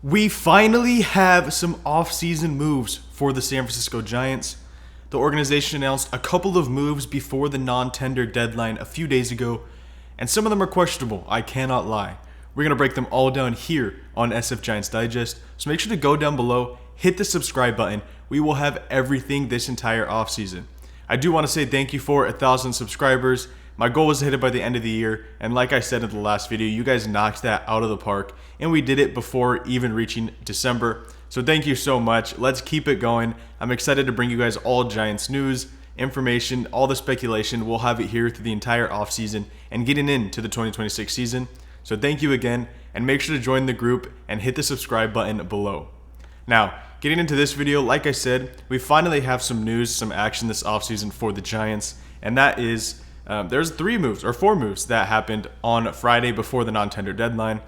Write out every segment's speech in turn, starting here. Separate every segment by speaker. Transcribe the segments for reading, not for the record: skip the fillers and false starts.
Speaker 1: We finally have some offseason moves for the San Francisco Giants. The organization announced a couple of moves before the non-tender deadline a few days ago, and some of them are questionable, I cannot lie. We're going to break them all down here on SF Giants Digest, so make sure to go down below, hit the subscribe button. We will have everything this entire offseason. I do want to say thank you for 1,000 subscribers. My goal was to hit it by the end of the year, and like I said in the last video, you guys knocked that out of the park, and we did it before even reaching December. So thank you so much. Let's keep it going. I'm excited to bring you guys all Giants news, information, all the speculation. We'll have it here through the entire offseason and getting into the 2026 season. So thank you again, and make sure to join the group and hit the subscribe button below. Now, getting into this video, like I said, we finally have some news, some action this offseason for the Giants, and that is there's four moves that happened on Friday before the non-tender deadline.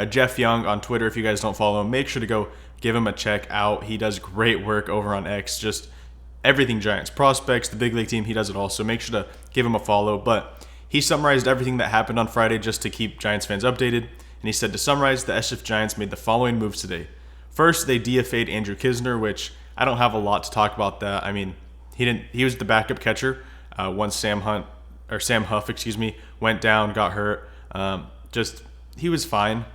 Speaker 1: Jeff Young on Twitter, if you guys don't follow him, make sure to go give him a check out. He does great work over on X, just everything Giants, prospects, the big league team, he does it all. So make sure to give him a follow. But he summarized everything that happened on Friday just to keep Giants fans updated. And he said, to summarize, the SF Giants made the following moves today. First, they DFA'd Andrew Knizner, which I don't have a lot to talk about that. I mean, he was the backup catcher once Sam Huff, went down, got hurt. He was fine.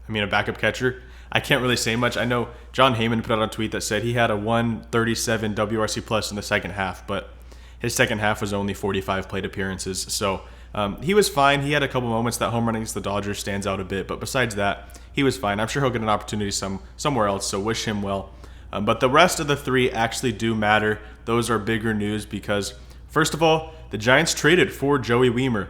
Speaker 1: I mean, a backup catcher. I can't really say much. I know John Heyman put out a tweet that said he had a 137 WRC plus in the second half, but his second half was only 45 plate appearances. So he was fine. He had a couple moments. That home run against the Dodgers stands out a bit, but besides that, he was fine. I'm sure he'll get an opportunity somewhere else, so wish him well. But the rest of the three actually do matter. Those are bigger news because, first of all, the Giants traded for Joey Wiemer.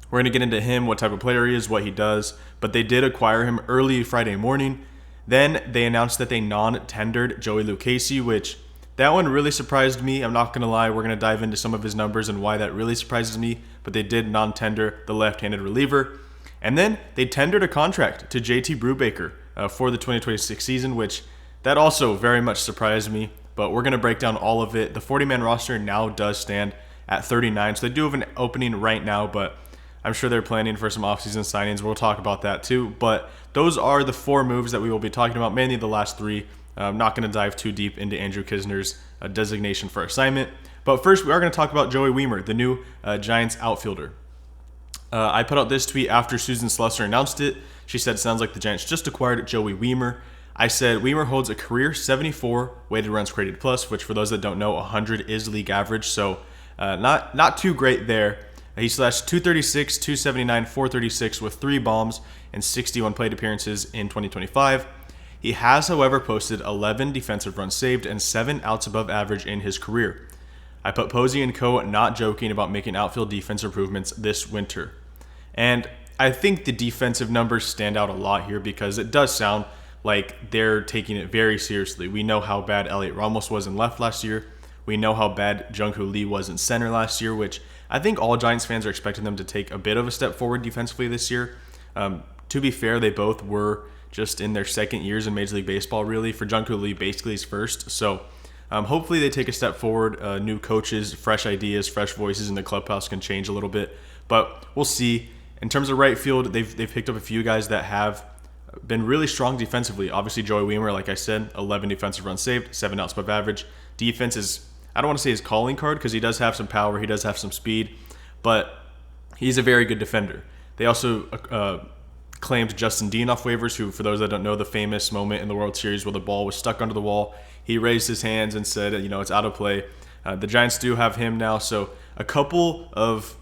Speaker 1: We're going to get into him, what type of player he is, what he does, but they did acquire him early Friday morning. Then they announced that they non-tendered Joey Lucchesi, which that one really surprised me. I'm not going to lie. We're going to dive into some of his numbers and why that really surprises me, but they did non-tender the left-handed reliever. And then they tendered a contract to JT Brubaker for the 2026 season, which that also very much surprised me, but we're going to break down all of it. The 40-man roster now does stand at 39, so they do have an opening right now, but I'm sure they're planning for some offseason signings. We'll talk about that too. But those are the four moves that we will be talking about, mainly the last three. I'm not going to dive too deep into Andrew Knizner's designation for assignment. But first, we are going to talk about Joey Wiemer, the new Giants outfielder. I put out this tweet after Susan Slusser announced it. She said, sounds like the Giants just acquired Joey Wiemer. I said, Wiemer holds a career 74 weighted runs created plus, which for those that don't know, 100 is league average. So not too great there. He slashed 236, 279, 436 with 3 bombs and 61 plate appearances in 2025. He has, however, posted 11 defensive runs saved and 7 outs above average in his career. I put Posey and co. not joking about making outfield defense improvements this winter. And I think the defensive numbers stand out a lot here because it does sound like they're taking it very seriously. We know how bad Elliot Ramos was in left last year. We know how bad Jung Hoo Lee was in center last year, which I think all Giants fans are expecting them to take a bit of a step forward defensively this year. To be fair, they both were just in their second years in Major League Baseball, really. For Jung Hoo Lee, basically his first. So hopefully they take a step forward. New coaches, fresh ideas, fresh voices in the clubhouse can change a little bit. But we'll see. In terms of right field, they've picked up a few guys that have been really strong defensively. Obviously, Joey Wiemer, like I said, 11 defensive runs saved, 7 outs above average. Defense is, I don't want to say his calling card because he does have some power, he does have some speed, but he's a very good defender. They also claimed Justin Dean off waivers, who, for those that don't know, the famous moment in the World Series where the ball was stuck under the wall. He raised his hands and said, it's out of play. The Giants do have him now, so a couple of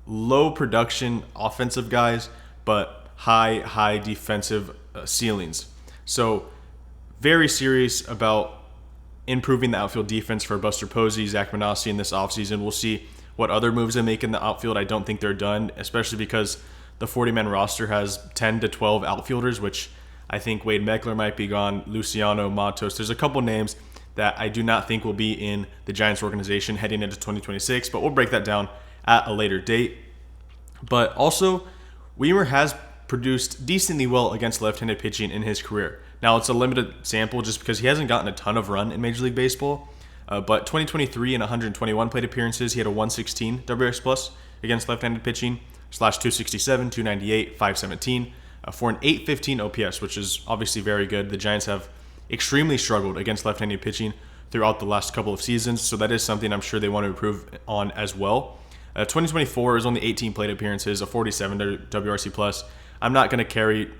Speaker 1: low production offensive guys, but high defensive ceilings. So very serious about improving the outfield defense for Busted Posey, Zach Manassi in this offseason. We'll see what other moves they make in the outfield. I don't think they're done, especially because the 40-man roster has 10 to 12 outfielders, which I think Wade Meckler might be gone, Luciano, Matos. There's a couple names that I do not think will be in the Giants organization heading into 2026, but we'll break that down at a later date. But also, Wiemer has produced decently well against left-handed pitching in his career. Now, it's a limited sample just because he hasn't gotten a ton of run in Major League Baseball, but 2023 in 121 plate appearances, he had a 116 WRX plus against left-handed pitching, /267, 298, 517. for an 815 OPS, which is obviously very good. The Giants have extremely struggled against left-handed pitching throughout the last couple of seasons, so that is something I'm sure they want to improve on as well. 2024 is only 18 plate appearances, a 47 WRC plus. I'm not going to carry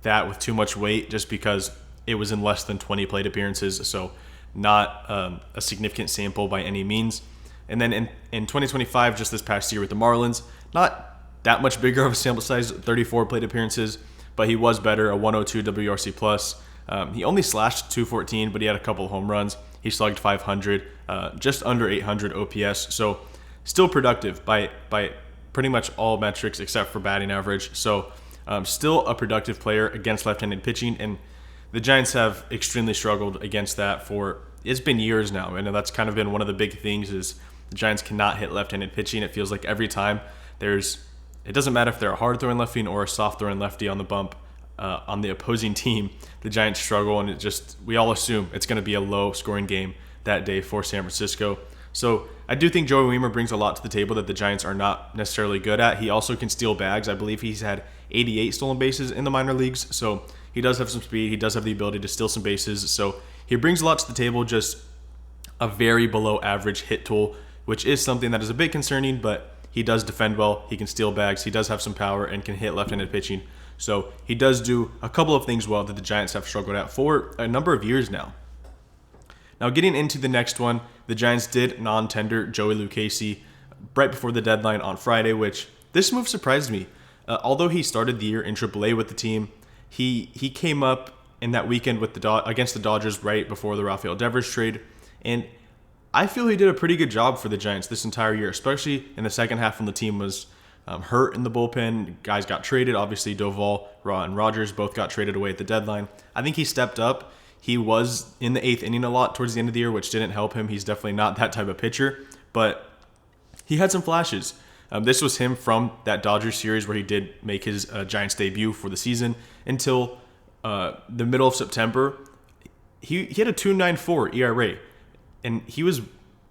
Speaker 1: that with too much weight just because it was in less than 20 plate appearances, so not a significant sample by any means. And then in 2025, just this past year with the Marlins, not that much bigger of a sample size, 34 plate appearances, but he was better, a 102 WRC plus. He only slashed 214, but he had a couple of home runs. He slugged 500, just under 800 OPS, so still productive by pretty much all metrics except for batting average. So still a productive player against left-handed pitching, and the Giants have extremely struggled against that it's been years now, and that's kind of been one of the big things is the Giants cannot hit left-handed pitching. It feels like every time it doesn't matter if they're a hard-throwing lefty or a soft-throwing lefty on the bump on the opposing team, the Giants struggle, and we all assume it's going to be a low-scoring game that day for San Francisco. So I do think Joey Wiemer brings a lot to the table that the Giants are not necessarily good at. He also can steal bags. I believe he's had 88 stolen bases in the minor leagues, so he does have some speed. He does have the ability to steal some bases, so he brings a lot to the table, just a very below-average hit tool, which is something that is a bit concerning, but he does defend well. He can steal bags. He does have some power and can hit left-handed pitching. So he does do a couple of things well that the Giants have struggled at for a number of years now. Now, getting into the next one, the Giants did non-tender Joey Lucchesi right before the deadline on Friday, which this move surprised me. Although he started the year in AAA with the team, he came up in that weekend with against the Dodgers right before the Rafael Devers trade, and I feel he did a pretty good job for the Giants this entire year, especially in the second half when the team was hurt in the bullpen. Guys got traded. Obviously, Doval, and Rogers both got traded away at the deadline. I think he stepped up. He was in the 8th inning a lot towards the end of the year, which didn't help him. He's definitely not that type of pitcher, but he had some flashes. This was him from that Dodgers series where he did make his Giants debut for the season until the middle of September. He had a 2.94 ERA, and he was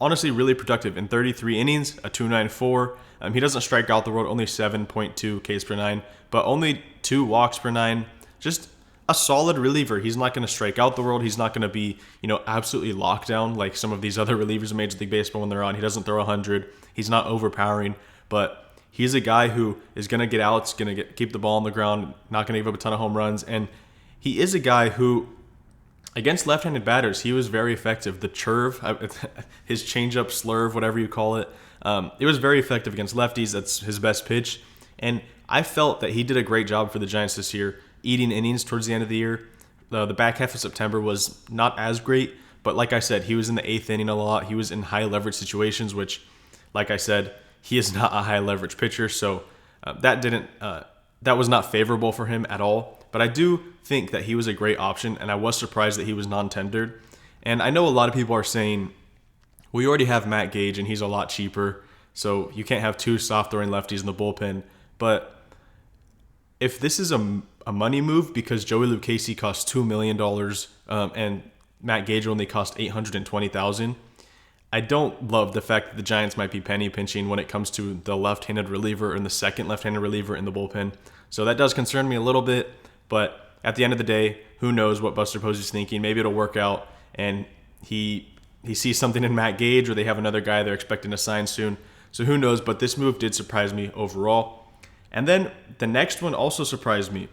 Speaker 1: honestly really productive in 33 innings, a 2.94. He doesn't strike out the world, only 7.2 Ks per 9, but only 2 walks per 9. Just a solid reliever. He's not going to strike out the world. He's not going to be, absolutely locked down like some of these other relievers in Major League Baseball when they're on. He doesn't throw 100. He's not overpowering, but he's a guy who is going to get outs, going to keep the ball on the ground, not going to give up a ton of home runs, and he is a guy who, against left-handed batters, he was very effective. The churve, his changeup, slurve, whatever you call it, it was very effective against lefties. That's his best pitch. And I felt that he did a great job for the Giants this year, eating innings towards the end of the year. The back half of September was not as great, but like I said, he was in the 8th inning a lot. He was in high-leverage situations, which, like I said, he is not a high-leverage pitcher, so that was not favorable for him at all. But I do think that he was a great option, and I was surprised that he was non-tendered. And I know a lot of people are saying, well, you already have Matt Gage, and he's a lot cheaper, so you can't have 2 soft-throwing lefties in the bullpen. But if this is a money move because Joey Lucchesi cost $2 million and Matt Gage only cost $820,000, I don't love the fact that the Giants might be penny pinching when it comes to the left-handed reliever and the second left-handed reliever in the bullpen. So that does concern me a little bit, but at the end of the day, who knows what Busted Posey's thinking. Maybe it'll work out and he sees something in Matt Gage, or they have another guy they're expecting to sign soon. So who knows, but this move did surprise me overall. And then the next one also surprised me.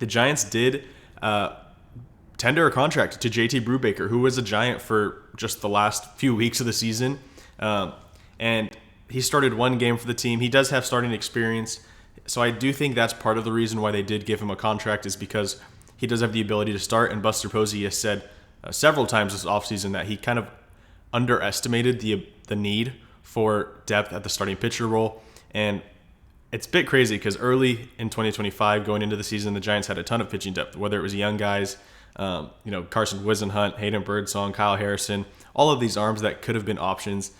Speaker 1: The Giants did tender a contract to JT Brubaker, who was a Giant for just the last few weeks of the season. And he started 1 game for the team. He does have starting experience. So I do think that's part of the reason why they did give him a contract, is because he does have the ability to start. And Busted Posey has said several times this offseason that he kind of underestimated the need for depth at the starting pitcher role. And it's a bit crazy because early in 2025, going into the season, the Giants had a ton of pitching depth, whether it was young guys, Carson Whisenhunt, Hayden Birdsong, Kyle Harrison, all of these arms that could have been options.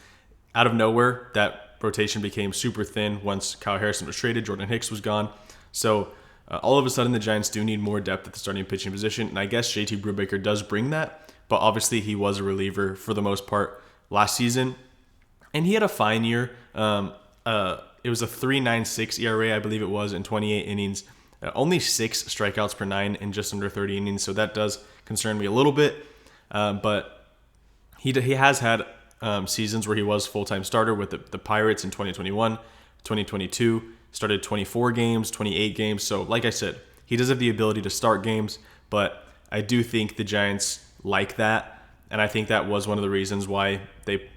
Speaker 1: Out of nowhere, that rotation became super thin once Kyle Harrison was traded, Jordan Hicks was gone. So all of a sudden, the Giants do need more depth at the starting pitching position, and I guess JT Brubaker does bring that, but obviously he was a reliever for the most part last season, and he had a fine year. It was a 3.96 ERA, I believe it was, in 28 innings, Only 6 strikeouts per 9 in just under 30 innings, so that does concern me a little bit. But he has had seasons where he was full-time starter with the Pirates in 2021, 2022, started 24 games, 28 games. So like I said, he does have the ability to start games, but I do think the Giants like that, and I think that was one of the reasons why they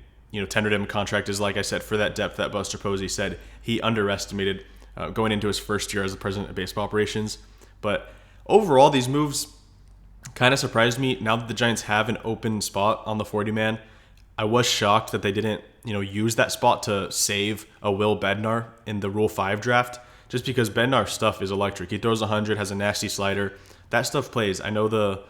Speaker 1: tendered him a contract, is like I said, for that depth that Busted Posey said he underestimated going into his first year as the president of baseball operations. But overall, these moves kind of surprised me. Now that the Giants have an open spot on the 40-man, I was shocked that they didn't use that spot to save a Will Bednar in the Rule 5 draft, just because Bednar's stuff is electric. He throws 100, has a nasty slider. That stuff plays. I know the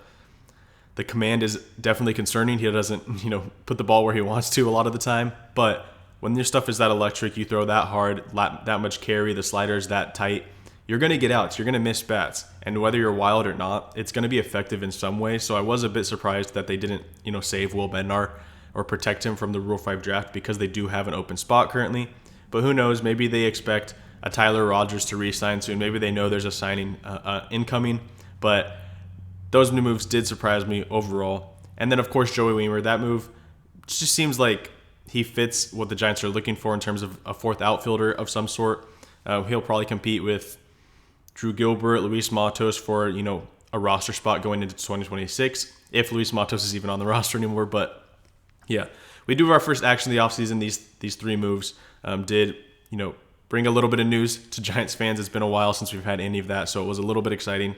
Speaker 1: command is definitely concerning. He doesn't, put the ball where he wants to a lot of the time. But when your stuff is that electric, you throw that hard, that much carry, the slider's that tight, you're going to get outs. You're going to miss bats. And whether you're wild or not, it's going to be effective in some way. So I was a bit surprised that they didn't, save Will Bednar or protect him from the Rule 5 draft, because they do have an open spot currently. But who knows? Maybe they expect a Tyler Rogers to re-sign soon. Maybe they know there's a signing incoming. But those new moves did surprise me overall. And then, of course, Joey Wiemer. That move just seems like he fits what the Giants are looking for in terms of a fourth outfielder of some sort. He'll probably compete with Drew Gilbert, Luis Matos for, a roster spot going into 2026, if Luis Matos is even on the roster anymore. But yeah, we do have our first action of the offseason. These 3 moves did, bring a little bit of news to Giants fans. It's been a while since we've had any of that, so it was a little bit exciting.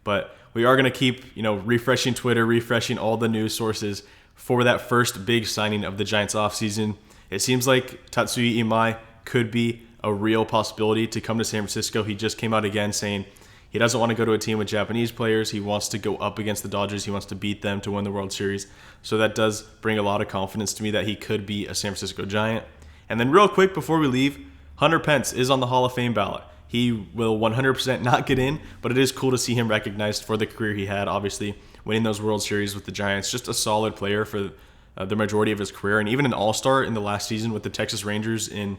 Speaker 1: But we are going to keep, refreshing Twitter, refreshing all the news sources for that first big signing of the Giants offseason. It seems like Tatsuya Imai could be a real possibility to come to San Francisco. He just came out again saying he doesn't want to go to a team with Japanese players. He wants to go up against the Dodgers. He wants to beat them to win the World Series. So that does bring a lot of confidence to me that he could be a San Francisco Giant. And then real quick before we leave, Hunter Pence is on the Hall of Fame ballot. He will 100% not get in, but it is cool to see him recognized for the career he had, obviously, winning those World Series with the Giants. Just a solid player for the majority of his career, and even an all-star in the last season with the Texas Rangers in,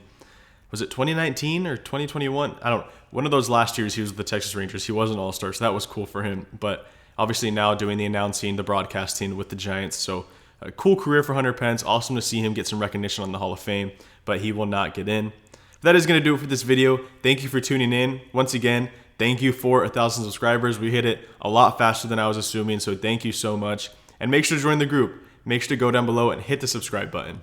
Speaker 1: was it 2019 or 2021? I don't know. One of those last years he was with the Texas Rangers. He was an all-star, so that was cool for him. But obviously now doing the announcing, the broadcasting with the Giants. So a cool career for Hunter Pence. Awesome to see him get some recognition on the Hall of Fame, but he will not get in. That is going to do it for this video. Thank you for tuning in. Once again, thank you for 1,000 subscribers. We hit it a lot faster than I was assuming, so thank you so much. And make sure to join the group. Make sure to go down below and hit the subscribe button.